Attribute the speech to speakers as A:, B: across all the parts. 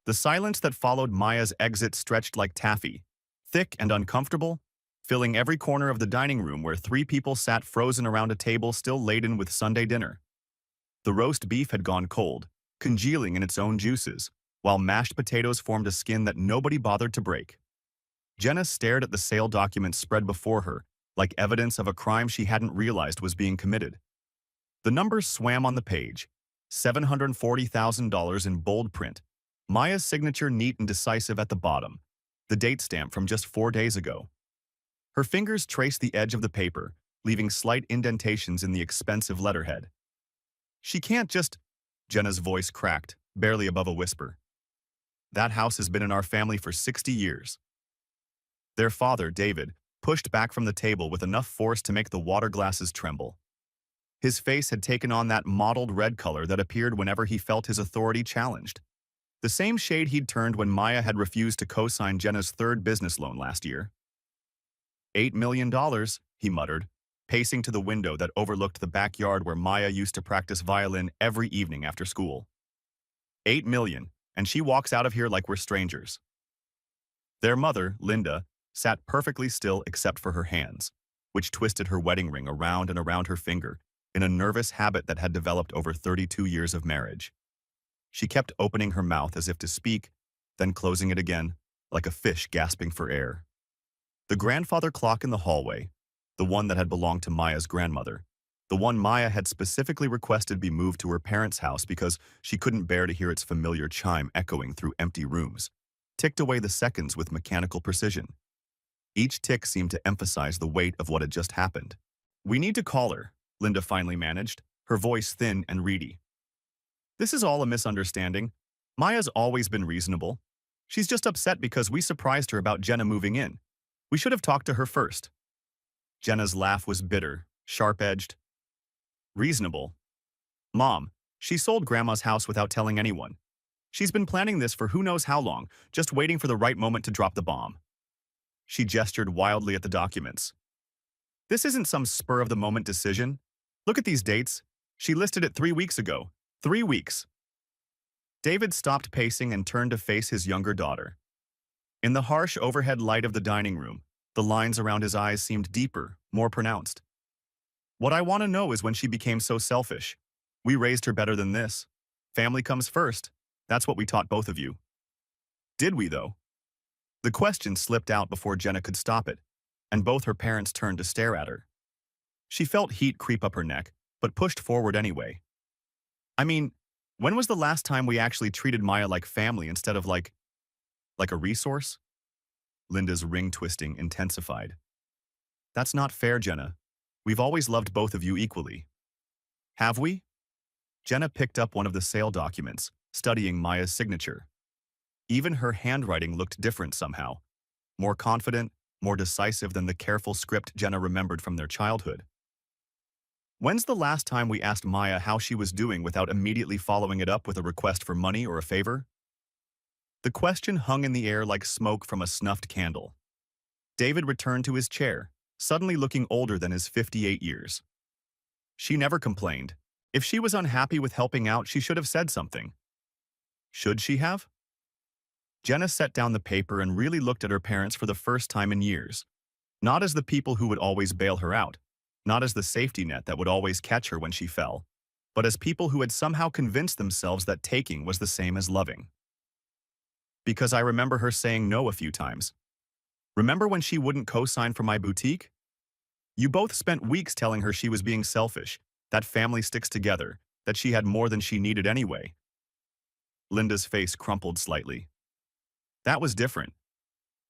A: The silence that followed Maya's exit stretched like taffy, thick and uncomfortable, filling every corner of the dining room where three people sat frozen around a table still laden with Sunday dinner. The roast beef had gone cold, congealing in its own juices, while mashed potatoes formed a skin that nobody bothered to break. Jenna stared at the sale documents spread before her, like evidence of a crime she hadn't realized was being committed. The numbers swam on the page, $740,000 in bold print, Maya's signature neat and decisive at the bottom, the date stamp from just 4 days ago. Her fingers traced the edge of the paper, leaving slight indentations in the expensive letterhead. She can't just... Jenna's voice cracked, barely above a whisper. That house has been in our family for 60 years. Their father, David, pushed back from the table with enough force to make the water glasses tremble. His face had taken on that mottled red color that appeared whenever he felt his authority challenged. The same shade he'd turned when Maya had refused to co-sign Jenna's third business loan last year. $8 million, he muttered, pacing to the window that overlooked the backyard where Maya used to practice violin every evening after school. 8 million, and she walks out of here like we're strangers. Their mother, Linda, sat perfectly still except for her hands, which twisted her wedding ring around and around her finger in a nervous habit that had developed over 32 years of marriage. She kept opening her mouth as if to speak, then closing it again, like a fish gasping for air. The grandfather clock in the hallway, the one that had belonged to Maya's grandmother, the one Maya had specifically requested be moved to her parents' house because she couldn't bear to hear its familiar chime echoing through empty rooms, ticked away the seconds with mechanical precision. Each tick seemed to emphasize the weight of what had just happened. "We need to call her," Linda finally managed, her voice thin and reedy. "This is all a misunderstanding. Maya's always been reasonable. She's just upset because we surprised her about Jenna moving in. We should have talked to her first." Jenna's laugh was bitter, sharp-edged. "Reasonable? Mom, she sold Grandma's house without telling anyone. She's been planning this for who knows how long, just waiting for the right moment to drop the bomb." She gestured wildly at the documents. "This isn't some spur-of-the-moment decision. Look at these dates. She listed it 3 weeks ago. 3 weeks." David stopped pacing and turned to face his younger daughter. In the harsh overhead light of the dining room, the lines around his eyes seemed deeper, more pronounced. "What I want to know is when she became so selfish. We raised her better than this. Family comes first. That's what we taught both of you." "Did we, though?" The question slipped out before Jenna could stop it, and both her parents turned to stare at her. She felt heat creep up her neck, but pushed forward anyway. "I mean, when was the last time we actually treated Maya like family instead of like a resource?" Linda's ring twisting intensified. "That's not fair, Jenna. We've always loved both of you equally." "Have we?" Jenna picked up one of the sale documents, studying Maya's signature. Even her handwriting looked different somehow, more confident, more decisive than the careful script Jenna remembered from their childhood. "When's the last time we asked Maya how she was doing without immediately following it up with a request for money or a favor?" The question hung in the air like smoke from a snuffed candle. David returned to his chair, suddenly looking older than his 58 years. "She never complained. If she was unhappy with helping out, she should have said something." "Should she have?" Jenna set down the paper and really looked at her parents for the first time in years. Not as the people who would always bail her out, not as the safety net that would always catch her when she fell, but as people who had somehow convinced themselves that taking was the same as loving. "Because I remember her saying no a few times. Remember when she wouldn't co-sign for my boutique? You both spent weeks telling her she was being selfish, that family sticks together, that she had more than she needed anyway." Linda's face crumpled slightly. "That was different.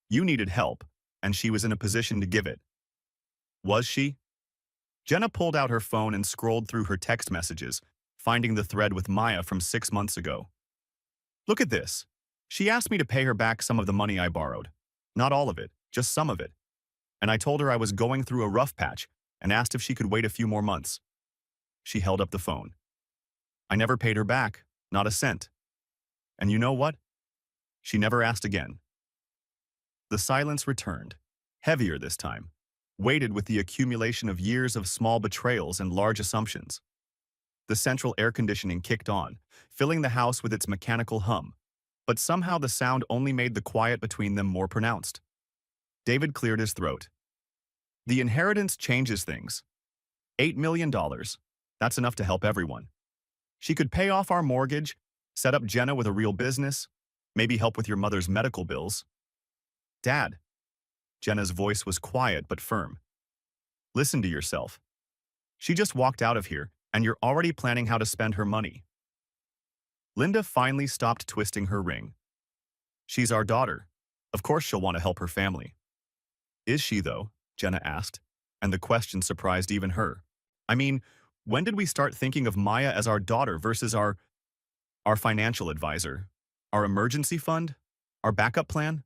A: You needed help, and she was in a position to give it." "Was she?" Jenna pulled out her phone and scrolled through her text messages, finding the thread with Maya from 6 months ago. "Look at this. She asked me to pay her back some of the money I borrowed. Not all of it, just some of it. And I told her I was going through a rough patch and asked if she could wait a few more months." She held up the phone. "I never paid her back, not a cent. And you know what? She never asked again." The silence returned, heavier this time, weighted with the accumulation of years of small betrayals and large assumptions. The central air conditioning kicked on, filling the house with its mechanical hum. but somehow the sound only made the quiet between them more pronounced. David cleared his throat. The inheritance changes things. $8 million. That's enough to help everyone. She could pay off our mortgage, set up Jenna with a real business, maybe help with your mother's medical bills. Dad. Jenna's voice was quiet but firm. Listen to yourself. She just walked out of here, and you're already planning how to spend her money. Linda finally stopped twisting her ring. She's our daughter. Of course she'll want to help her family. Is she, though? Jenna asked, and the question surprised even her. I mean, when did we start thinking of Maya as our daughter versus our financial advisor, our emergency fund, our backup plan?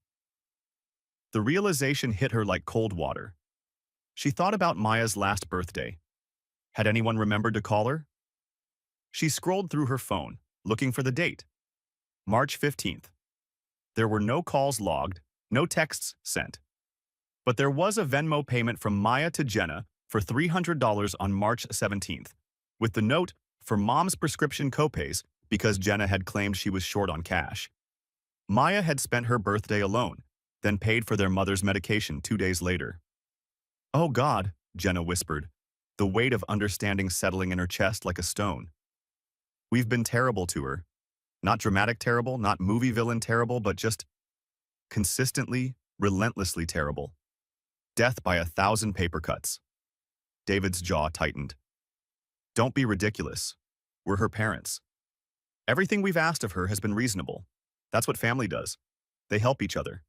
A: The realization hit her like cold water. She thought about Maya's last birthday. Had anyone remembered to call her? She scrolled through her phone, looking for the date. March 15th. There were no calls logged, no texts sent. But there was a Venmo payment from Maya to Jenna for $300 on March 17th, with the note for Mom's prescription copays because Jenna had claimed she was short on cash. Maya had spent her birthday alone, then paid for their mother's medication 2 days later. Oh God, Jenna whispered, the weight of understanding settling in her chest like a stone. We've been terrible to her. Not dramatic terrible, not movie villain terrible, but just consistently, relentlessly terrible. Death by 1,000 paper cuts. David's jaw tightened. Don't be ridiculous. We're her parents. Everything we've asked of her has been reasonable. That's what family does. They help each other.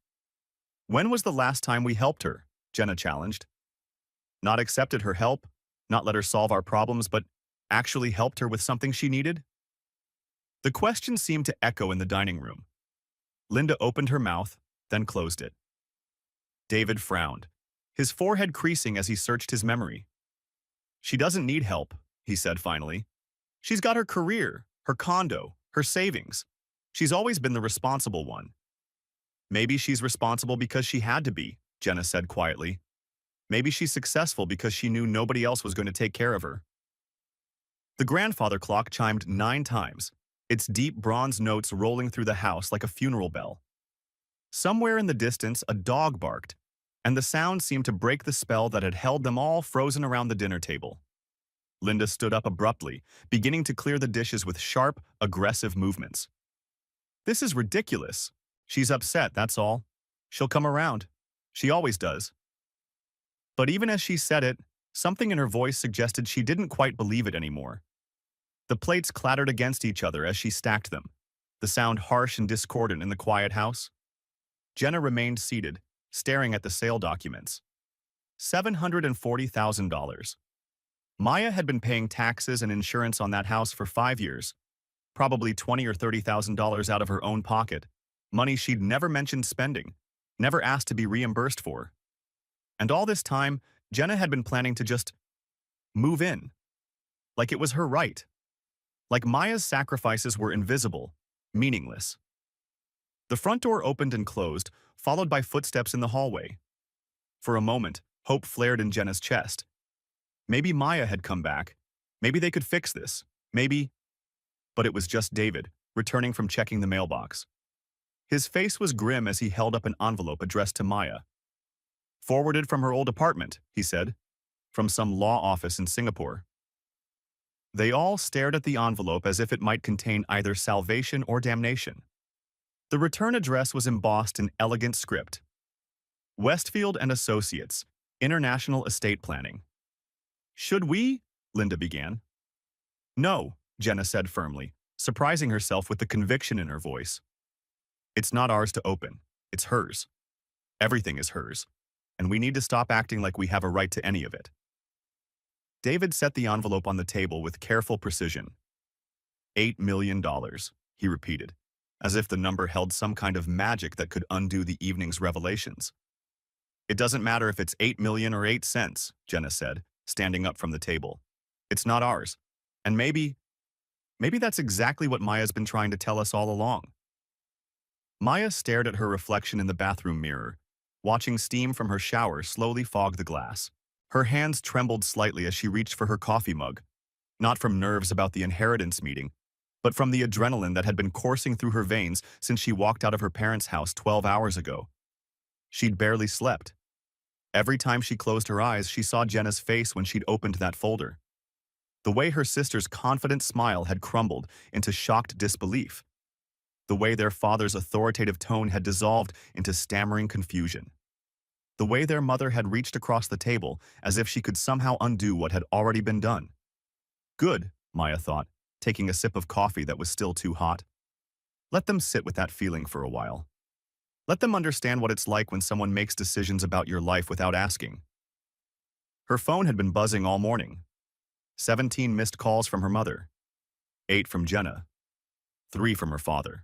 A: When was the last time we helped her? Jenna challenged. Not accepted her help, not let her solve our problems, but actually helped her with something she needed? The question seemed to echo in the dining room. Linda opened her mouth, then closed it. David frowned, his forehead creasing as he searched his memory. She doesn't need help, he said finally. She's got her career, her condo, her savings. She's always been the responsible one. Maybe she's responsible because she had to be, Jenna said quietly. Maybe she's successful because she knew nobody else was going to take care of her. The grandfather clock chimed 9 times, its deep bronze notes rolling through the house like a funeral bell. Somewhere in the distance, a dog barked, and the sound seemed to break the spell that had held them all frozen around the dinner table. Linda stood up abruptly, beginning to clear the dishes with sharp, aggressive movements. This is ridiculous. She's upset, that's all. She'll come around. She always does. But even as she said it, something in her voice suggested she didn't quite believe it anymore. The plates clattered against each other as she stacked them, the sound harsh and discordant in the quiet house. Jenna remained seated, staring at the sale documents. $740,000. Maya had been paying taxes and insurance on that house for 5 years, probably $20,000 or $30,000 out of her own pocket, money she'd never mentioned spending, never asked to be reimbursed for. And all this time, Jenna had been planning to just move in, like it was her right. Like Maya's sacrifices were invisible, meaningless. The front door opened and closed, followed by footsteps in the hallway. For a moment, hope flared in Jenna's chest. Maybe Maya had come back. Maybe they could fix this. Maybe... But it was just David, returning from checking the mailbox. His face was grim as he held up an envelope addressed to Maya. Forwarded from her old apartment, he said, from some law office in Singapore. They all stared at the envelope as if it might contain either salvation or damnation. The return address was embossed in elegant script. Westfield and Associates, International Estate Planning. Should we? Linda began. No, Jenna said firmly, surprising herself with the conviction in her voice. It's not ours to open. It's hers. Everything is hers. And we need to stop acting like we have a right to any of it. David set the envelope on the table with careful precision. $8 million, he repeated, as if the number held some kind of magic that could undo the evening's revelations. It doesn't matter if it's 8 million or 8 cents, Jenna said, standing up from the table. It's not ours. And maybe that's exactly what Maya's been trying to tell us all along. Maya stared at her reflection in the bathroom mirror, watching steam from her shower slowly fog the glass. Her hands trembled slightly as she reached for her coffee mug, not from nerves about the inheritance meeting, but from the adrenaline that had been coursing through her veins since she walked out of her parents' house 12 hours ago. She'd barely slept. Every time she closed her eyes, she saw Jenna's face when she'd opened that folder. The way her sister's confident smile had crumbled into shocked disbelief. The way their father's authoritative tone had dissolved into stammering confusion. The way their mother had reached across the table as if she could somehow undo what had already been done. Good, Maya thought, taking a sip of coffee that was still too hot. Let them sit with that feeling for a while. Let them understand what it's like when someone makes decisions about your life without asking. Her phone had been buzzing all morning. 17 missed calls from her mother. 8 from Jenna. 3 from her father.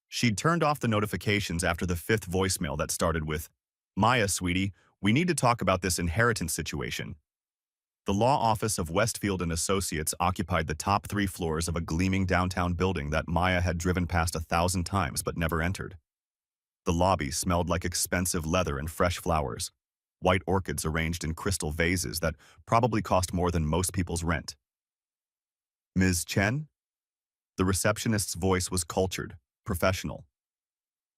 A: She'd turned off the notifications after the 5th voicemail that started with, "Maya, sweetie, we need to talk about this inheritance situation." The law office of Westfield and Associates occupied the top 3 floors of a gleaming downtown building that Maya had driven past 1,000 times but never entered. The lobby smelled like expensive leather and fresh flowers, white orchids arranged in crystal vases that probably cost more than most people's rent. "Ms. Chen?" The receptionist's voice was cultured, professional.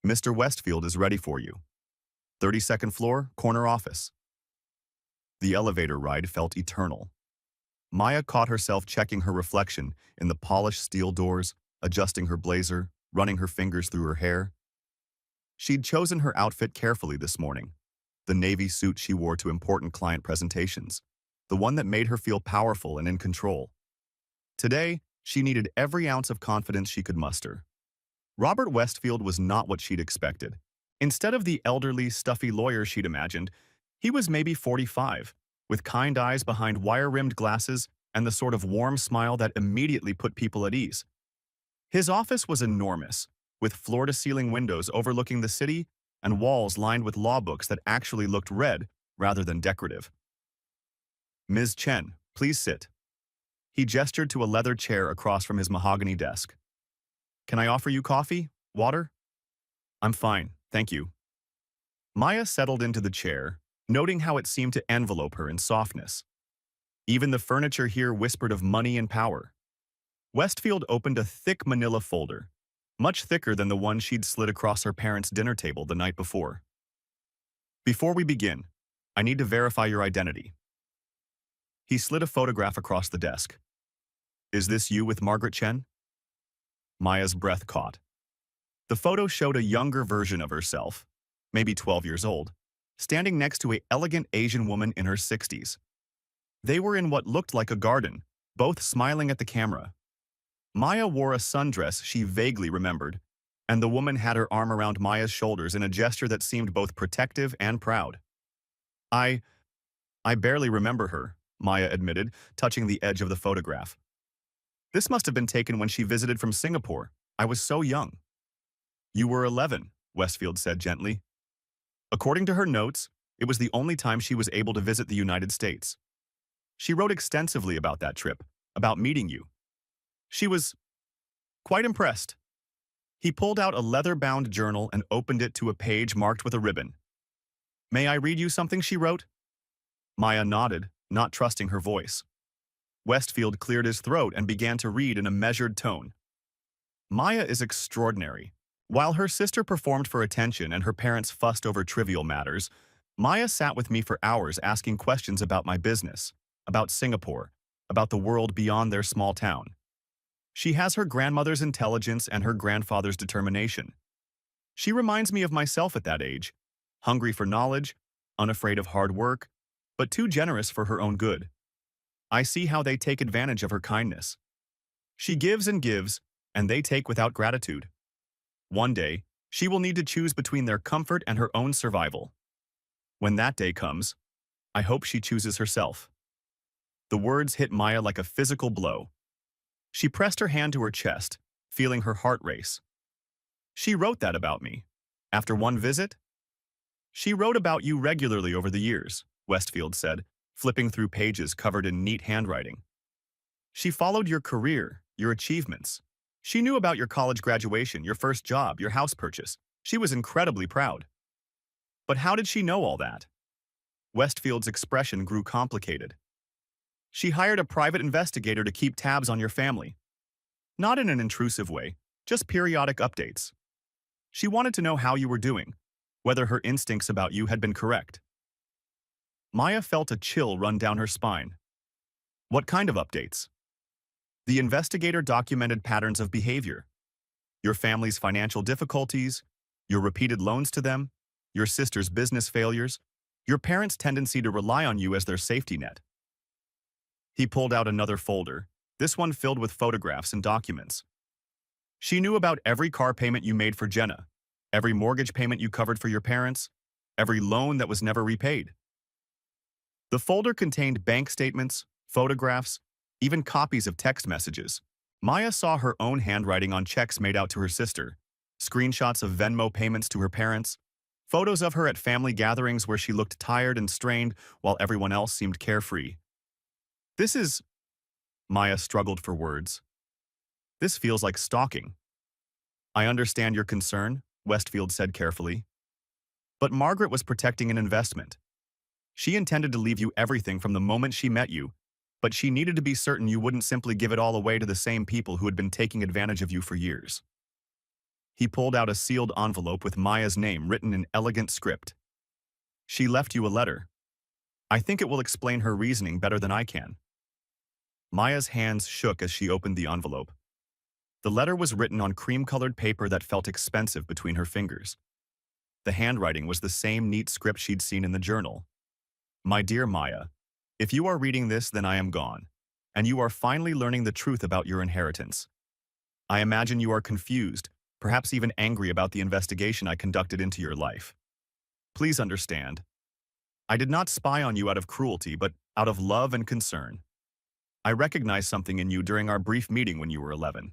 A: "Mr. Westfield is ready for you. 32nd floor, corner office." The elevator ride felt eternal. Maya caught herself checking her reflection in the polished steel doors, adjusting her blazer, running her fingers through her hair. She'd chosen her outfit carefully this morning, the navy suit she wore to important client presentations, the one that made her feel powerful and in control. Today, she needed every ounce of confidence she could muster. Robert Westfield was not what she'd expected. Instead of the elderly, stuffy lawyer she'd imagined, he was maybe 45, with kind eyes behind wire-rimmed glasses and the sort of warm smile that immediately put people at ease. His office was enormous, with floor-to-ceiling windows overlooking the city and walls lined with law books that actually looked read rather than decorative. "Ms. Chen, please sit." He gestured to a leather chair across from his mahogany desk. "Can I offer you coffee? Water?" "I'm fine, thank you." Maya settled into the chair, noting how it seemed to envelope her in softness. Even the furniture here whispered of money and power. Westfield opened a thick manila folder, much thicker than the one she'd slid across her parents' dinner table the night before. "Before we begin, I need to verify your identity." He slid a photograph across the desk. "Is this you with Margaret Chen?" Maya's breath caught. The photo showed a younger version of herself, maybe 12 years old, standing next to an elegant Asian woman in her 60s. They were in what looked like a garden, both smiling at the camera. Maya wore a sundress she vaguely remembered, and the woman had her arm around Maya's shoulders in a gesture that seemed both protective and proud. I barely remember her," Maya admitted, touching the edge of the photograph. "This must have been taken when she visited from Singapore. I was so young." "You were 11, Westfield said gently. According to her notes, it was the only time she was able to visit the United States. She wrote extensively about that trip, about meeting you. She was quite impressed." He pulled out a leather-bound journal and opened it to a page marked with a ribbon. "May I read you something she wrote?" Maya nodded, not trusting her voice. Westfield cleared his throat and began to read in a measured tone. "Maya is extraordinary. While her sister performed for attention and her parents fussed over trivial matters, Maya sat with me for hours asking questions about my business, about Singapore, about the world beyond their small town. She has her grandmother's intelligence and her grandfather's determination. She reminds me of myself at that age, hungry for knowledge, unafraid of hard work, but too generous for her own good. I see how they take advantage of her kindness. She gives, and they take without gratitude. One day, she will need to choose between their comfort and her own survival. When that day comes, I hope she chooses herself." The words hit Maya like a physical blow. She pressed her hand to her chest, feeling her heart race. "She wrote that about me. After one visit?" "She wrote about you regularly over the years," Westfield said, flipping through pages covered in neat handwriting. "She followed your career, your achievements. She knew about your college graduation, your first job, your house purchase. She was incredibly proud." "But how did she know all that?" Westfield's expression grew complicated. "She hired a private investigator to keep tabs on your family." Not in an intrusive way, just periodic updates. She wanted to know how you were doing, whether her instincts about you had been correct. Maya felt a chill run down her spine. What kind of updates? The investigator documented patterns of behavior. Your family's financial difficulties, your repeated loans to them, your sister's business failures, your parents' tendency to rely on you as their safety net. He pulled out another folder, this one filled with photographs and documents. She knew about every car payment you made for Jenna, every mortgage payment you covered for your parents, every loan that was never repaid. The folder contained bank statements, photographs, even copies of text messages. Maya saw her own handwriting on checks made out to her sister, screenshots of Venmo payments to her parents, photos of her at family gatherings where she looked tired and strained while everyone else seemed carefree. This is... Maya struggled for words. This feels like stalking. I understand your concern, Westfield said carefully. But Margaret was protecting an investment. She intended to leave you everything from the moment she met you, but she needed to be certain you wouldn't simply give it all away to the same people who had been taking advantage of you for years. He pulled out a sealed envelope with Maya's name written in elegant script. She left you a letter. I think it will explain her reasoning better than I can. Maya's hands shook as she opened the envelope. The letter was written on cream-colored paper that felt expensive between her fingers. The handwriting was the same neat script she'd seen in the journal. My dear Maya, if you are reading this, then I am gone, and you are finally learning the truth about your inheritance. I imagine you are confused, perhaps even angry about the investigation I conducted into your life. Please understand. I did not spy on you out of cruelty, but out of love and concern. I recognized something in you during our brief meeting when you were 11.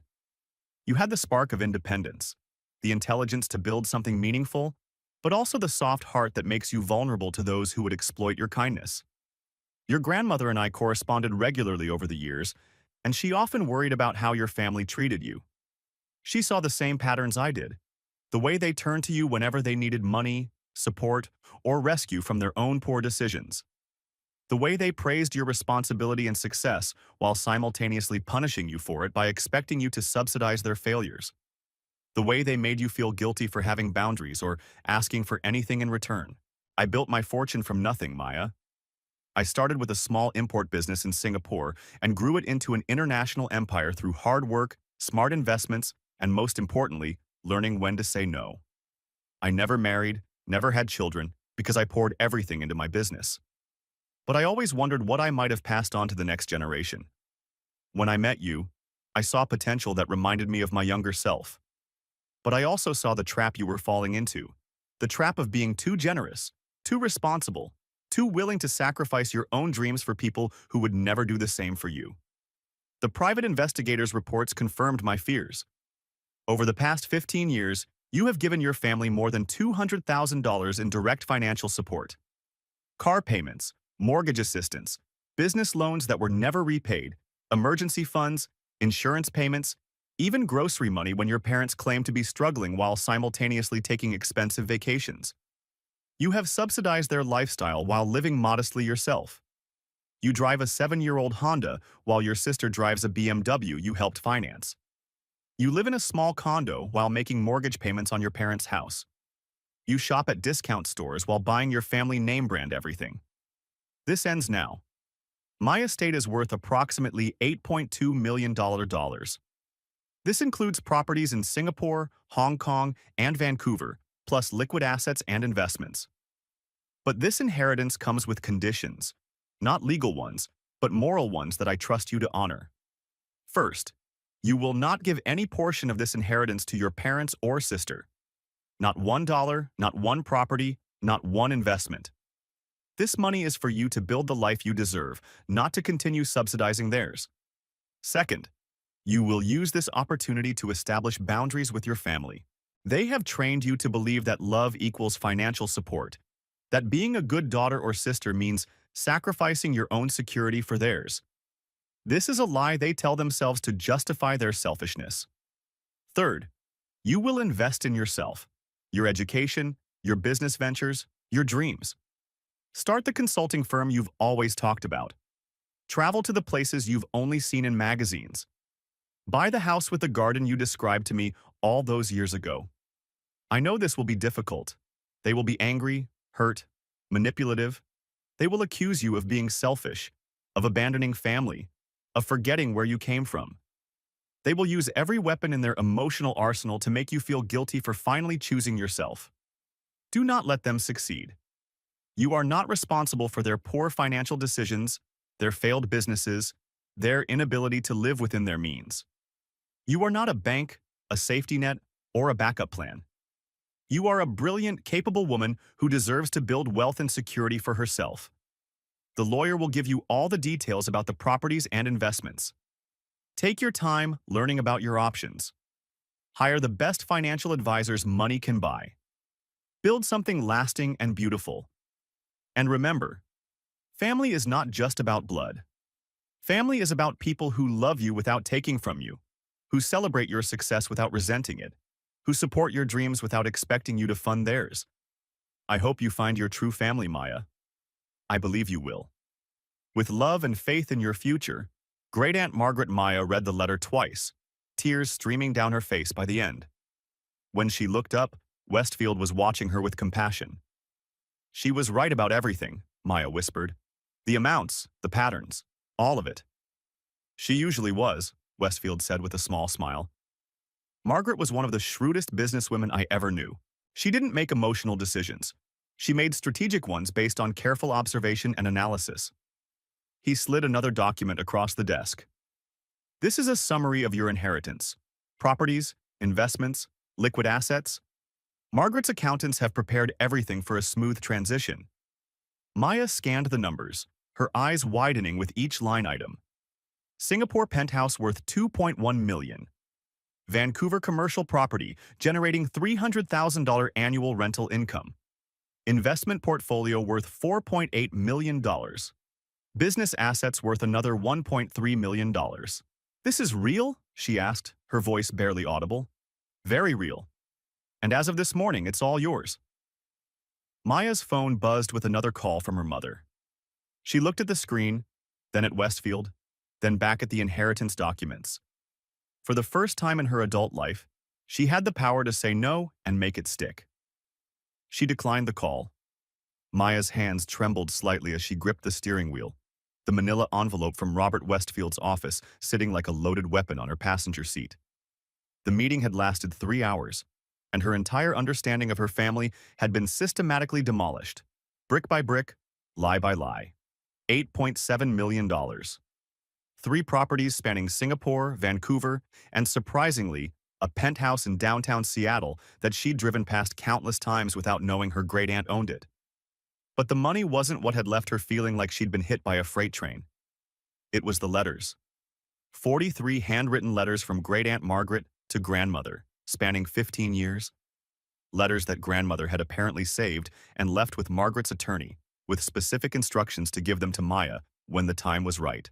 A: You had the spark of independence, the intelligence to build something meaningful, but also the soft heart that makes you vulnerable to those who would exploit your kindness. Your grandmother and I corresponded regularly over the years, and she often worried about how your family treated you. She saw the same patterns I did, the way they turned to you whenever they needed money, support, or rescue from their own poor decisions. The way they praised your responsibility and success while simultaneously punishing you for it by expecting you to subsidize their failures. The way they made you feel guilty for having boundaries or asking for anything in return. I built my fortune from nothing, Maya. I started with a small import business in Singapore and grew it into an international empire through hard work, smart investments, and most importantly, learning when to say no. I never married, never had children, because I poured everything into my business. But I always wondered what I might have passed on to the next generation. When I met you, I saw potential that reminded me of my younger self. But I also saw the trap you were falling into, the trap of being too generous, too responsible, too willing to sacrifice your own dreams for people who would never do the same for you. The private investigators' reports confirmed my fears. Over the past 15 years, you have given your family more than $200,000 in direct financial support. Car payments, mortgage assistance, business loans that were never repaid, emergency funds, insurance payments, even grocery money when your parents claimed to be struggling while simultaneously taking expensive vacations. You have subsidized their lifestyle while living modestly yourself. You drive a 7-year-old Honda while your sister drives a BMW you helped finance. You live in a small condo while making mortgage payments on your parents' house. You shop at discount stores while buying your family name brand everything. This ends now. My estate is worth approximately $8.2 million. This includes properties in Singapore, Hong Kong, and Vancouver, plus liquid assets and investments. But this inheritance comes with conditions, not legal ones, but moral ones that I trust you to honor. First, you will not give any portion of this inheritance to your parents or sister. Not $1, not one property, not one investment. This money is for you to build the life you deserve, not to continue subsidizing theirs. Second, you will use this opportunity to establish boundaries with your family. They have trained you to believe that love equals financial support, that being a good daughter or sister means sacrificing your own security for theirs. This is a lie they tell themselves to justify their selfishness. Third, you will invest in yourself, your education, your business ventures, your dreams. Start the consulting firm you've always talked about. Travel to the places you've only seen in magazines. Buy the house with the garden you described to me all those years ago. I know this will be difficult. They will be angry, hurt, manipulative. They will accuse you of being selfish, of abandoning family, of forgetting where you came from. They will use every weapon in their emotional arsenal to make you feel guilty for finally choosing yourself. Do not let them succeed. You are not responsible for their poor financial decisions, their failed businesses, their inability to live within their means. You are not a bank, a safety net, or a backup plan. You are a brilliant, capable woman who deserves to build wealth and security for herself. The lawyer will give you all the details about the properties and investments. Take your time learning about your options. Hire the best financial advisors money can buy. Build something lasting and beautiful. And remember, family is not just about blood. Family is about people who love you without taking from you, who celebrate your success without resenting it, who support your dreams without expecting you to fund theirs. I hope you find your true family, Maya. I believe you will. With love and faith in your future, Great Aunt Margaret Maya read the letter twice, tears streaming down her face by the end. When she looked up, Westfield was watching her with compassion. She was right about everything, Maya whispered. The amounts, the patterns, all of it. She usually was, Westfield said with a small smile. Margaret was one of the shrewdest businesswomen I ever knew. She didn't make emotional decisions. She made strategic ones based on careful observation and analysis. He slid another document across the desk. This is a summary of your inheritance. Properties, investments, liquid assets. Margaret's accountants have prepared everything for a smooth transition. Maya scanned the numbers, her eyes widening with each line item. Singapore penthouse worth $2.1 million. Vancouver commercial property generating $300,000 annual rental income. Investment portfolio worth $4.8 million. Business assets worth another $1.3 million. This is real? She asked, her voice barely audible. Very real. And as of this morning, it's all yours. Maya's phone buzzed with another call from her mother. She looked at the screen, then at Westfield, then back at the inheritance documents. For the first time in her adult life, she had the power to say no and make it stick. She declined the call. Maya's hands trembled slightly as she gripped the steering wheel, the manila envelope from Robert Westfield's office sitting like a loaded weapon on her passenger seat. The meeting had lasted 3 hours, and her entire understanding of her family had been systematically demolished, brick by brick, lie by lie. $8.7 million. 3 properties spanning Singapore, Vancouver, and surprisingly, a penthouse in downtown Seattle that she'd driven past countless times without knowing her great aunt owned it. But the money wasn't what had left her feeling like she'd been hit by a freight train. It was the letters. 43 handwritten letters from Great Aunt Margaret to grandmother, spanning 15 years. Letters that grandmother had apparently saved and left with Margaret's attorney, with specific instructions to give them to Maya when the time was right.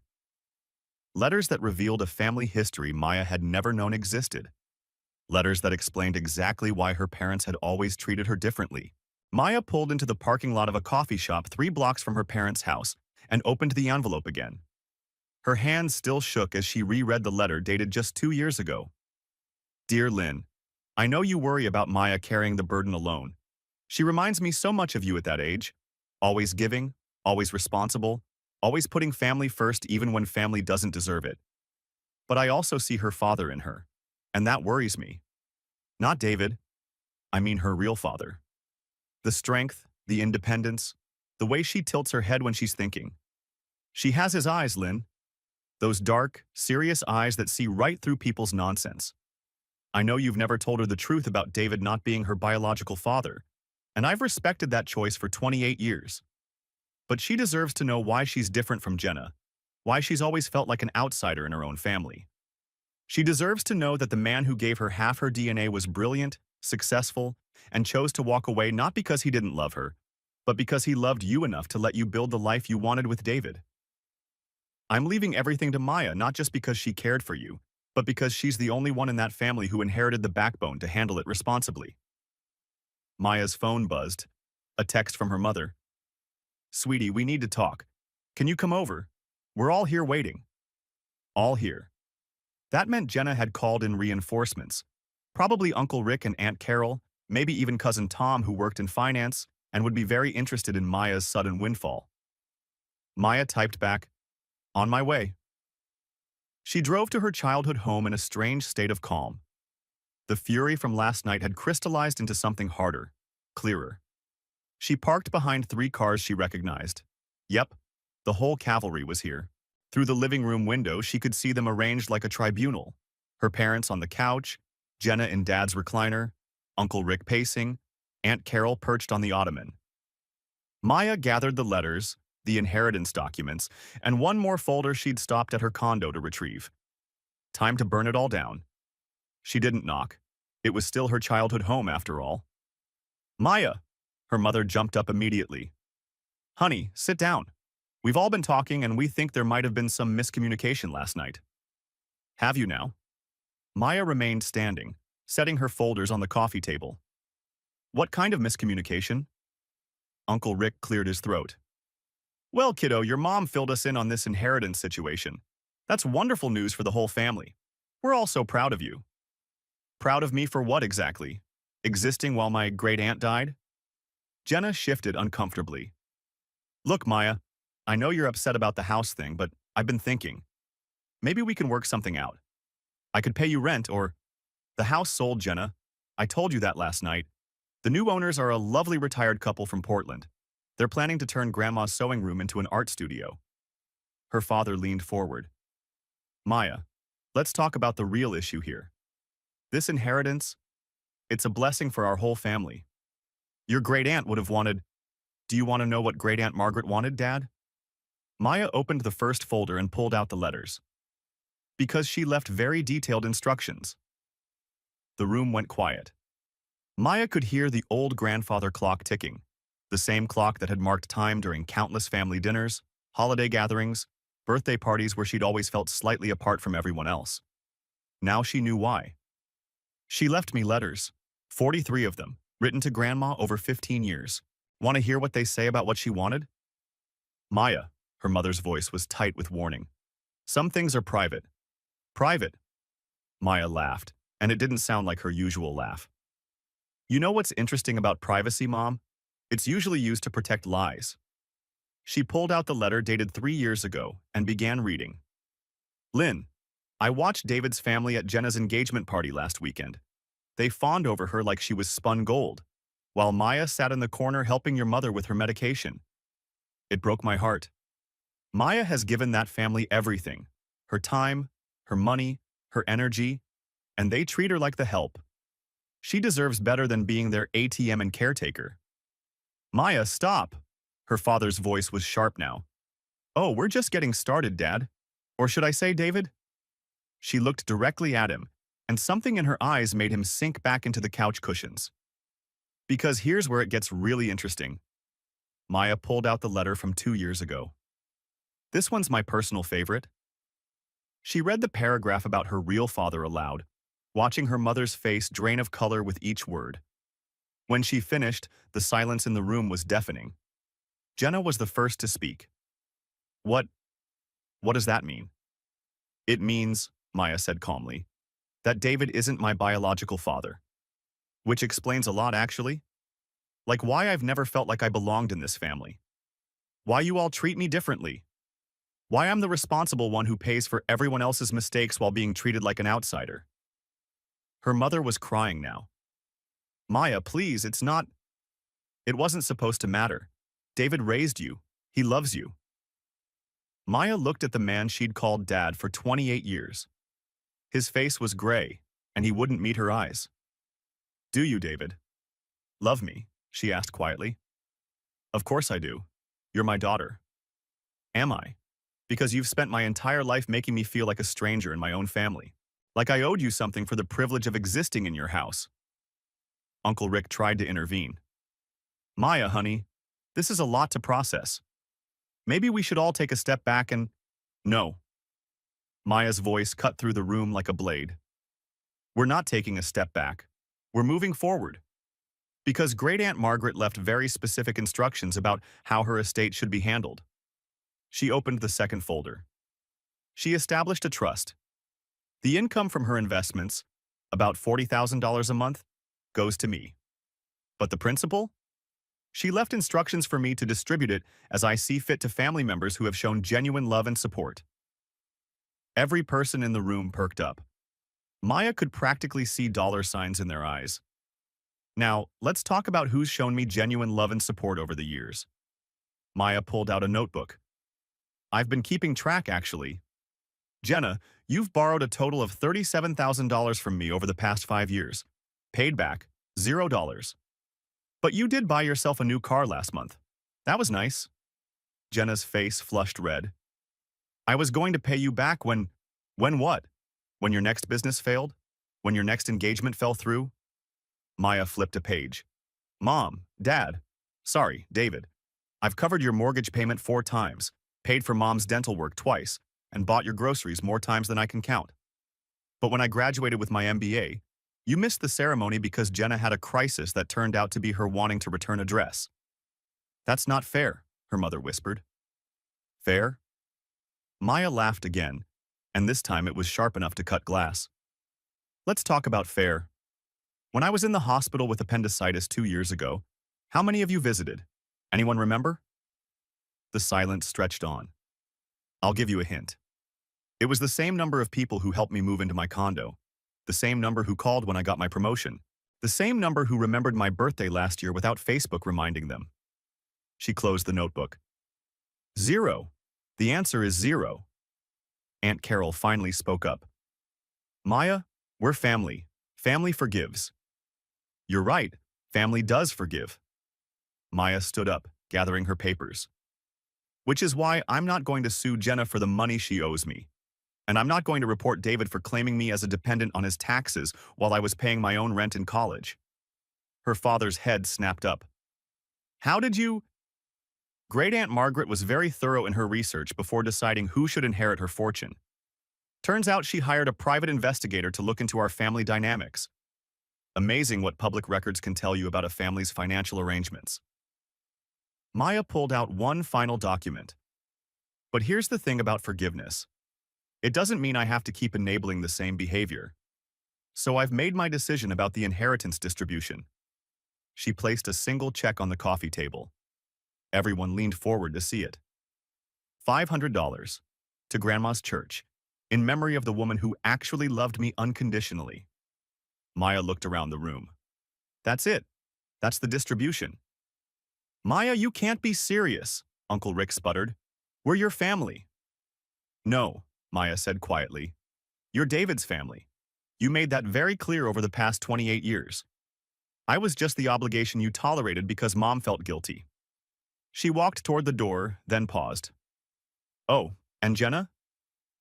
A: Letters that revealed a family history Maya had never known existed. Letters that explained exactly why her parents had always treated her differently. Maya pulled into the parking lot of a coffee shop 3 blocks from her parents' house and opened the envelope again. Her hands still shook as she reread the letter dated just 2 years ago. Dear Lynn, I know you worry about Maya carrying the burden alone. She reminds me so much of you at that age. Always giving, always responsible, always putting family first even when family doesn't deserve it. But I also see her father in her, and that worries me. Not David. I mean her real father. The strength, the independence, the way she tilts her head when she's thinking. She has his eyes, Lynn. Those dark, serious eyes that see right through people's nonsense. I know you've never told her the truth about David not being her biological father, and I've respected that choice for 28 years. But she deserves to know why she's different from Jenna, why she's always felt like an outsider in her own family. She deserves to know that the man who gave her half her DNA was brilliant, successful, and chose to walk away not because he didn't love her, but because he loved you enough to let you build the life you wanted with David. I'm leaving everything to Maya not just because she cared for you, but because she's the only one in that family who inherited the backbone to handle it responsibly. Maya's phone buzzed. A text from her mother. Sweetie, we need to talk. Can you come over? We're all here waiting. All here. That meant Jenna had called in reinforcements. Probably Uncle Rick and Aunt Carol, maybe even Cousin Tom who worked in finance and would be very interested in Maya's sudden windfall. Maya typed back, "On my way." She drove to her childhood home in a strange state of calm. The fury from last night had crystallized into something harder, clearer. She parked behind 3 cars she recognized. Yep, the whole cavalry was here. Through the living room window, she could see them arranged like a tribunal. Her parents on the couch, Jenna in Dad's recliner, Uncle Rick pacing, Aunt Carol perched on the ottoman. Maya gathered the letters, the inheritance documents, and one more folder she'd stopped at her condo to retrieve. Time to burn it all down. She didn't knock. It was still her childhood home, after all. "Maya!" Her mother jumped up immediately. "Honey, sit down. We've all been talking and we think there might have been some miscommunication last night." "Have you now?" Maya remained standing, setting her folders on the coffee table. "What kind of miscommunication?" Uncle Rick cleared his throat. "Well, kiddo, your mom filled us in on this inheritance situation. That's wonderful news for the whole family. We're all so proud of you." "Proud of me for what exactly? Existing while my great-aunt died?" Jenna shifted uncomfortably. "Look, Maya, I know you're upset about the house thing, but I've been thinking. Maybe we can work something out. I could pay you rent or—" "The house sold, Jenna. I told you that last night. The new owners are a lovely retired couple from Portland. They're planning to turn Grandma's sewing room into an art studio." Her father leaned forward. "Maya, let's talk about the real issue here. This inheritance, it's a blessing for our whole family. Your great-aunt would have wanted— Do you want to know what great-aunt Margaret wanted, Dad?" Maya opened the first folder and pulled out the letters. "Because she left very detailed instructions." The room went quiet. Maya could hear the old grandfather clock ticking, the same clock that had marked time during countless family dinners, holiday gatherings, birthday parties where she'd always felt slightly apart from everyone else. Now she knew why. "She left me letters, 43 of them, written to Grandma over 15 years. Want to hear what they say about what she wanted?" "Maya," her mother's voice was tight with warning. "Some things are private." "Private?" Maya laughed, and it didn't sound like her usual laugh. "You know what's interesting about privacy, Mom? It's usually used to protect lies." She pulled out the letter dated 3 years ago and began reading. "Lynn, I watched David's family at Jenna's engagement party last weekend. They fawned over her like she was spun gold, while Maya sat in the corner helping your mother with her medication. It broke my heart. Maya has given that family everything, her time, her money, her energy, and they treat her like the help. She deserves better than being their ATM and caretaker." "Maya, stop!" Her father's voice was sharp now. "Oh, we're just getting started, Dad. Or should I say, David?" She looked directly at him, and something in her eyes made him sink back into the couch cushions. "Because here's where it gets really interesting." Maya pulled out the letter from 2 years ago. "This one's my personal favorite." She read the paragraph about her real father aloud, watching her mother's face drain of color with each word. When she finished, the silence in the room was deafening. Jenna was the first to speak. What does that mean?" "It means," Maya said calmly, "that David isn't my biological father. Which explains a lot, actually. Like why I've never felt like I belonged in this family. Why you all treat me differently. Why I'm the responsible one who pays for everyone else's mistakes while being treated like an outsider." Her mother was crying now. "Maya, please, it wasn't supposed to matter. David raised you. He loves you." Maya looked at the man she'd called Dad for 28 years. His face was gray, and he wouldn't meet her eyes. "Do you, David? Love me?" she asked quietly. "Of course I do. You're my daughter." "Am I? Because you've spent my entire life making me feel like a stranger in my own family. Like I owed you something for the privilege of existing in your house." Uncle Rick tried to intervene. "Maya, honey, this is a lot to process. Maybe we should all take a step back and—" "No." Maya's voice cut through the room like a blade. "We're not taking a step back. We're moving forward. Because Great-Aunt Margaret left very specific instructions about how her estate should be handled." She opened the second folder. "She established a trust. The income from her investments, about $40,000 a month, goes to me. But the principal? She left instructions for me to distribute it as I see fit to family members who have shown genuine love and support. Every person in the room perked up. Maya could practically see dollar signs in their eyes. Now, let's talk about who's shown me genuine love and support over the years. Maya pulled out a notebook. I've been keeping track, actually. Jenna, you've borrowed a total of $37,000 from me over the past 5 years. Paid back, $0. But you did buy yourself a new car last month. That was nice. Jenna's face flushed red. I was going to pay you back when what? When your next business failed? When your next engagement fell through? Maya flipped a page. Mom, Dad. Sorry, David. I've covered your mortgage payment 4 times, paid for Mom's dental work twice, and bought your groceries more times than I can count. But when I graduated with my MBA, you missed the ceremony because Jenna had a crisis that turned out to be her wanting to return a dress. That's not fair, her mother whispered. Fair? Maya laughed again, and this time it was sharp enough to cut glass. Let's talk about fair. When I was in the hospital with appendicitis 2 years ago, how many of you visited? Anyone remember? The silence stretched on. I'll give you a hint. It was the same number of people who helped me move into my condo, the same number who called when I got my promotion, the same number who remembered my birthday last year without Facebook reminding them. She closed the notebook. 0. The answer is 0. Aunt Carol finally spoke up. Maya, we're family. Family forgives. You're right. Family does forgive. Maya stood up, gathering her papers. Which is why I'm not going to sue Jenna for the money she owes me. And I'm not going to report David for claiming me as a dependent on his taxes while I was paying my own rent in college. Her father's head snapped up. How did you? Great Aunt Margaret was very thorough in her research before deciding who should inherit her fortune. Turns out she hired a private investigator to look into our family dynamics. Amazing what public records can tell you about a family's financial arrangements. Maya pulled out one final document. But here's the thing about forgiveness. It doesn't mean I have to keep enabling the same behavior. So I've made my decision about the inheritance distribution. She placed a single check on the coffee table. Everyone leaned forward to see it. $500 to Grandma's church, in memory of the woman who actually loved me unconditionally. Maya looked around the room. That's it. That's the distribution. Maya, you can't be serious, Uncle Rick sputtered. We're your family. No, Maya said quietly. You're David's family. You made that very clear over the past 28 years. I was just the obligation you tolerated because Mom felt guilty. She walked toward the door, then paused. Oh, and Jenna?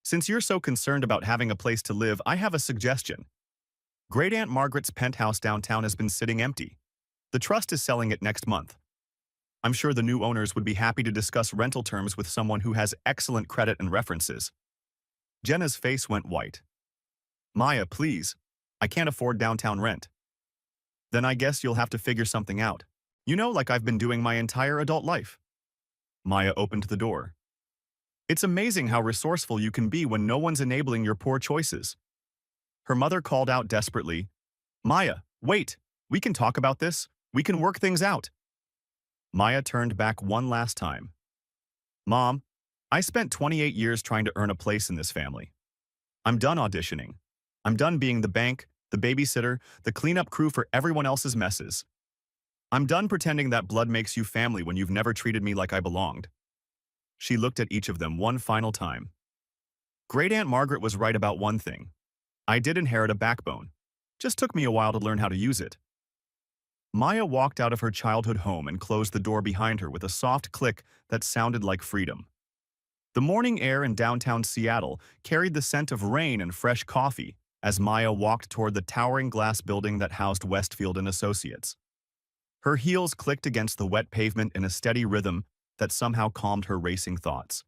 A: Since you're so concerned about having a place to live, I have a suggestion. Great Aunt Margaret's penthouse downtown has been sitting empty. The trust is selling it next month. I'm sure the new owners would be happy to discuss rental terms with someone who has excellent credit and references. Jenna's face went white. Maya, please. I can't afford downtown rent. Then I guess you'll have to figure something out. You know, like I've been doing my entire adult life. Maya opened the door. It's amazing how resourceful you can be when no one's enabling your poor choices. Her mother called out desperately, Maya, wait, we can talk about this. We can work things out. Maya turned back one last time. Mom, I spent 28 years trying to earn a place in this family. I'm done auditioning. I'm done being the bank, the babysitter, the cleanup crew for everyone else's messes. I'm done pretending that blood makes you family when you've never treated me like I belonged. She looked at each of them one final time. Great Aunt Margaret was right about one thing. I did inherit a backbone. Just took me a while to learn how to use it. Maya walked out of her childhood home and closed the door behind her with a soft click that sounded like freedom. The morning air in downtown Seattle carried the scent of rain and fresh coffee as Maya walked toward the towering glass building that housed Westfield and Associates. Her heels clicked against the wet pavement in a steady rhythm that somehow calmed her racing thoughts.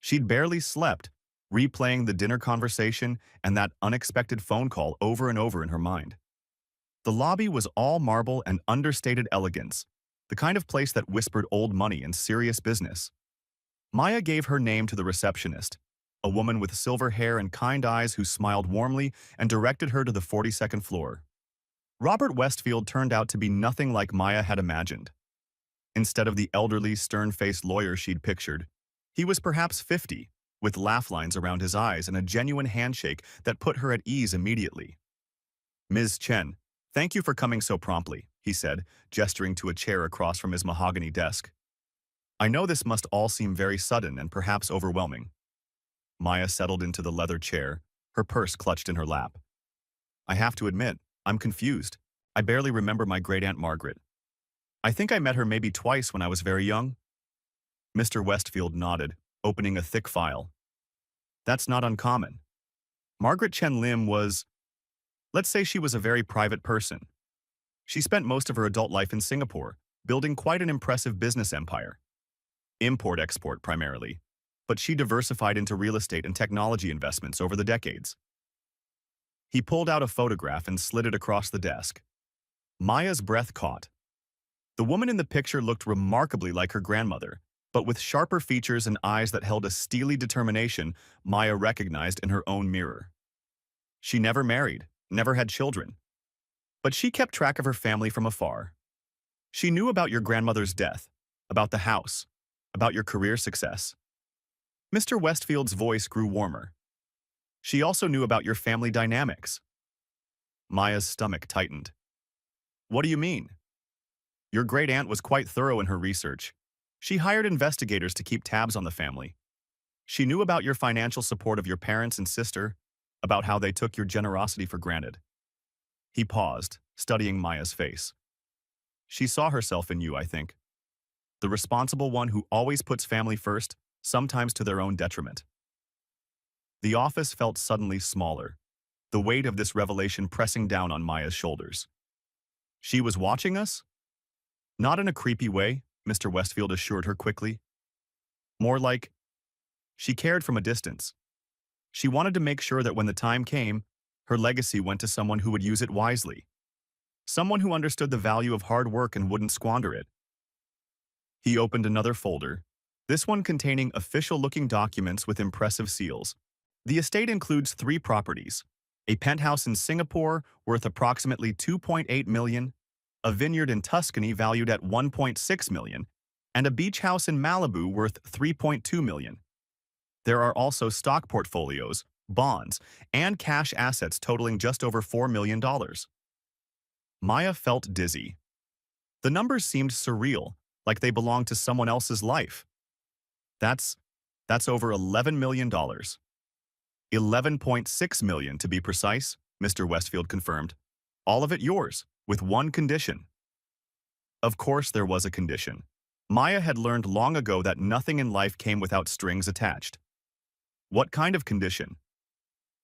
A: She'd barely slept, replaying the dinner conversation and that unexpected phone call over and over in her mind. The lobby was all marble and understated elegance, the kind of place that whispered old money and serious business. Maya gave her name to the receptionist, a woman with silver hair and kind eyes who smiled warmly and directed her to the 42nd floor. Robert Westfield turned out to be nothing like Maya had imagined. Instead of the elderly, stern-faced lawyer she'd pictured, he was perhaps 50, with laugh lines around his eyes and a genuine handshake that put her at ease immediately. "Ms. Chen, thank you for coming so promptly," he said, gesturing to a chair across from his mahogany desk. "I know this must all seem very sudden and perhaps overwhelming." Maya settled into the leather chair, her purse clutched in her lap. "I have to admit, I'm confused. I barely remember my great-aunt Margaret. I think I met her maybe twice when I was very young." Mr. Westfield nodded, opening a thick file. "That's not uncommon. Margaret Chen Lim was, let's say she was a very private person. She spent most of her adult life in Singapore, building quite an impressive business empire. Import-export primarily, but she diversified into real estate and technology investments over the decades." He pulled out a photograph and slid it across the desk. Maya's breath caught. The woman in the picture looked remarkably like her grandmother, but with sharper features and eyes that held a steely determination Maya recognized in her own mirror. She never married, never had children. But she kept track of her family from afar. She knew about your grandmother's death, about the house, about your career success. Mr. Westfield's voice grew warmer. She also knew about your family dynamics. Maya's stomach tightened. "What do you mean?" "Your great-aunt was quite thorough in her research. She hired investigators to keep tabs on the family. She knew about your financial support of your parents and sister, about how they took your generosity for granted." He paused, studying Maya's face. "She saw herself in you, I think. The responsible one who always puts family first, sometimes to their own detriment." The office felt suddenly smaller, the weight of this revelation pressing down on Maya's shoulders. "She was watching us?" "Not in a creepy way," Mr. Westfield assured her quickly. "More like, she cared from a distance. She wanted to make sure that when the time came, her legacy went to someone who would use it wisely. Someone who understood the value of hard work and wouldn't squander it." He opened another folder, this one containing official-looking documents with impressive seals. The estate includes 3 properties: a penthouse in Singapore worth approximately $2.8 million, a vineyard in Tuscany valued at $1.6 million, and a beach house in Malibu worth $3.2 million. There are also stock portfolios, bonds, and cash assets totaling just over $4 million. Maya felt dizzy. The numbers seemed surreal, like they belonged to someone else's life. That's over $11 million. $11.6 million to be precise, Mr. Westfield confirmed. "All of it yours, with one condition." Of course there was a condition. Maya had learned long ago that nothing in life came without strings attached. What kind of condition?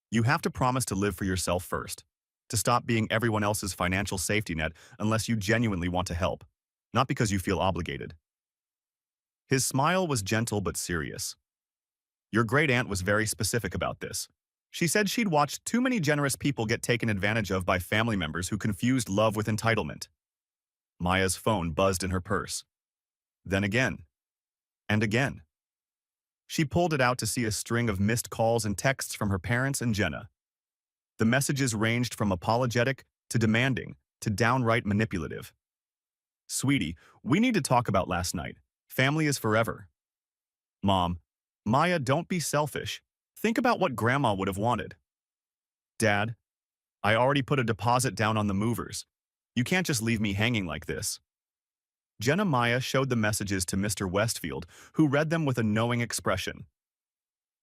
A: "You have to promise to live for yourself first, to stop being everyone else's financial safety net unless you genuinely want to help, not because you feel obligated." His smile was gentle but serious. "Your great-aunt was very specific about this. She said she'd watched too many generous people get taken advantage of by family members who confused love with entitlement." Maya's phone buzzed in her purse. Then again. And again. She pulled it out to see a string of missed calls and texts from her parents and Jenna. The messages ranged from apologetic to demanding to downright manipulative. "Sweetie, we need to talk about last night. Family is forever." "Mom, Maya, don't be selfish. Think about what Grandma would have wanted." "Dad, I already put a deposit down on the movers. You can't just leave me hanging like this." Jenna Maya showed the messages to Mr. Westfield, who read them with a knowing expression.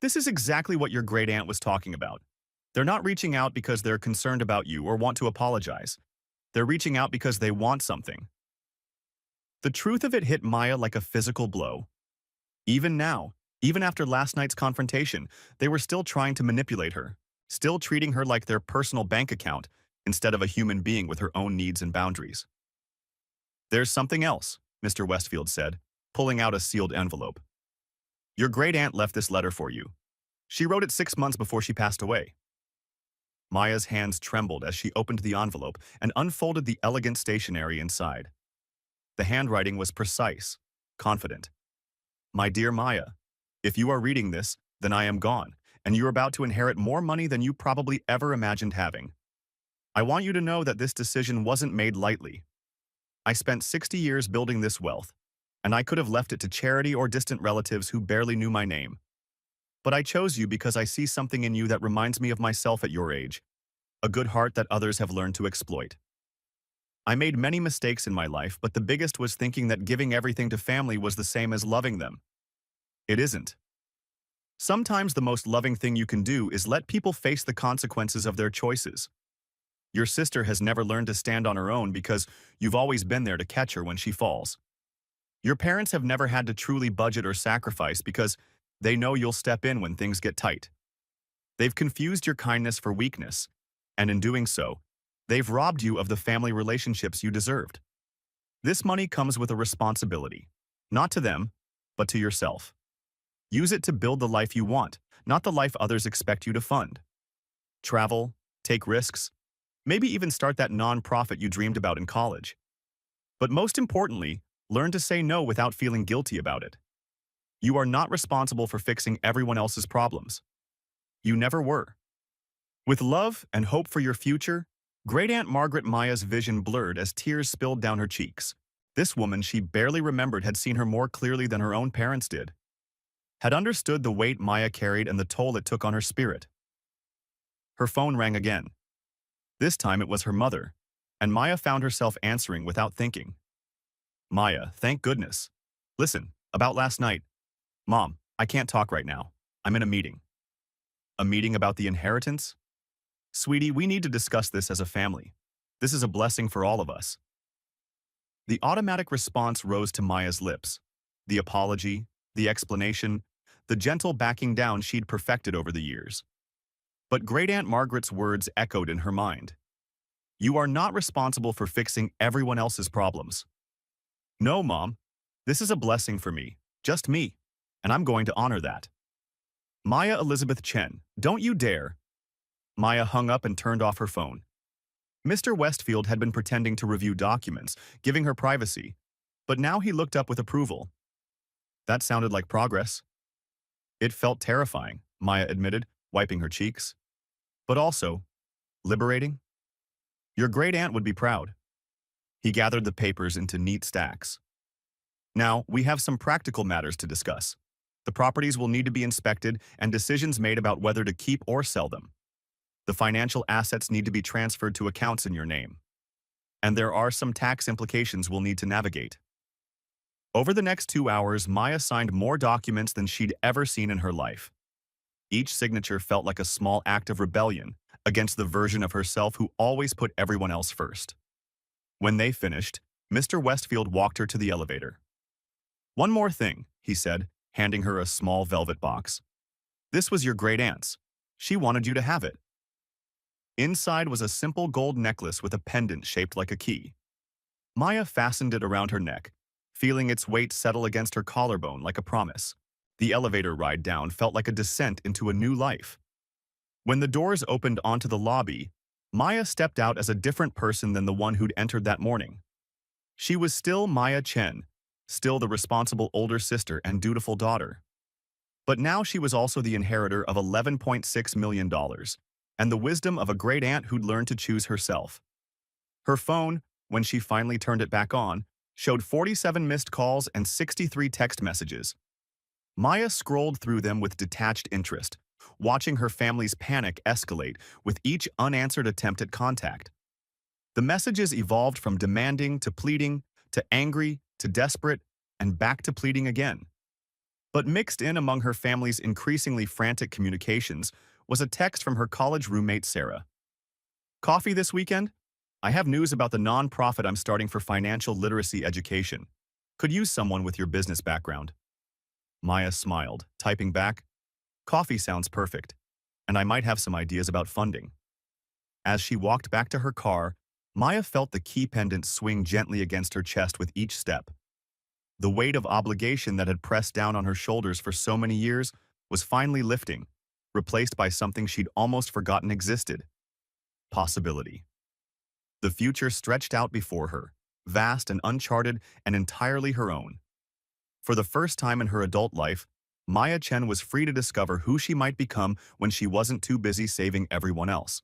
A: "This is exactly what your great-aunt was talking about. They're not reaching out because they're concerned about you or want to apologize. They're reaching out because they want something." The truth of it hit Maya like a physical blow. Even now, even after last night's confrontation, they were still trying to manipulate her, still treating her like their personal bank account instead of a human being with her own needs and boundaries. "There's something else," Mr. Westfield said, pulling out a sealed envelope. "Your great-aunt left this letter for you. She wrote it 6 months before she passed away." Maya's hands trembled as she opened the envelope and unfolded the elegant stationery inside. The handwriting was precise, confident. "My dear Maya, if you are reading this, then I am gone, and you're about to inherit more money than you probably ever imagined having. I want you to know that this decision wasn't made lightly. I spent 60 years building this wealth, and I could have left it to charity or distant relatives who barely knew my name. But I chose you because I see something in you that reminds me of myself at your age, a good heart that others have learned to exploit. I made many mistakes in my life, but the biggest was thinking that giving everything to family was the same as loving them. It isn't. Sometimes the most loving thing you can do is let people face the consequences of their choices. Your sister has never learned to stand on her own because you've always been there to catch her when she falls. Your parents have never had to truly budget or sacrifice because they know you'll step in when things get tight. They've confused your kindness for weakness, and in doing so, they've robbed you of the family relationships you deserved. This money comes with a responsibility, not to them, but to yourself. Use it to build the life you want, not the life others expect you to fund. Travel, take risks, maybe even start that non-profit you dreamed about in college. But most importantly, learn to say no without feeling guilty about it. You are not responsible for fixing everyone else's problems. You never were. With love and hope for your future, Great Aunt Margaret Maya's vision blurred as tears spilled down her cheeks. This woman she barely remembered had seen her more clearly than her own parents did. Had understood the weight Maya carried and the toll it took on her spirit. Her phone rang again. This time it was her mother, and Maya found herself answering without thinking. Maya, thank goodness. Listen, about last night. Mom, I can't talk right now. I'm in a meeting. A meeting about the inheritance? Sweetie, we need to discuss this as a family. This is a blessing for all of us. The automatic response rose to Maya's lips. The apology, the explanation, the gentle backing down she'd perfected over the years. But Great Aunt Margaret's words echoed in her mind. You are not responsible for fixing everyone else's problems. No, Mom. This is a blessing for me, just me, and I'm going to honor that. Maya Elizabeth Chen, don't you dare. Maya hung up and turned off her phone. Mr. Westfield had been pretending to review documents, giving her privacy, but now he looked up with approval. That sounded like progress. It felt terrifying, Maya admitted, wiping her cheeks. But also, liberating. Your great aunt would be proud. He gathered the papers into neat stacks. Now, we have some practical matters to discuss. The properties will need to be inspected and decisions made about whether to keep or sell them. The financial assets need to be transferred to accounts in your name. And there are some tax implications we'll need to navigate. Over the next 2 hours, Maya signed more documents than she'd ever seen in her life. Each signature felt like a small act of rebellion against the version of herself who always put everyone else first. When they finished, Mr. Westfield walked her to the elevator. One more thing, he said, handing her a small velvet box. This was your great aunt's. She wanted you to have it. Inside was a simple gold necklace with a pendant shaped like a key. Maya fastened it around her neck, feeling its weight settle against her collarbone like a promise. The elevator ride down felt like a descent into a new life. When the doors opened onto the lobby, Maya stepped out as a different person than the one who'd entered that morning. She was still Maya Chen, still the responsible older sister and dutiful daughter. But now she was also the inheritor of $11.6 million, and the wisdom of a great aunt who'd learned to choose herself. Her phone, when she finally turned it back on, showed 47 missed calls and 63 text messages. Maya scrolled through them with detached interest, watching her family's panic escalate with each unanswered attempt at contact. The messages evolved from demanding to pleading, to angry, to desperate, and back to pleading again. But mixed in among her family's increasingly frantic communications was a text from her college roommate Sarah. Coffee this weekend? I have news about the non-profit I'm starting for financial literacy education. Could use someone with your business background. Maya smiled, typing back, Coffee sounds perfect, and I might have some ideas about funding. As she walked back to her car, Maya felt the key pendant swing gently against her chest with each step. The weight of obligation that had pressed down on her shoulders for so many years was finally lifting, replaced by something she'd almost forgotten existed. Possibility. The future stretched out before her, vast and uncharted and entirely her own. For the first time in her adult life, Maya Chen was free to discover who she might become when she wasn't too busy saving everyone else.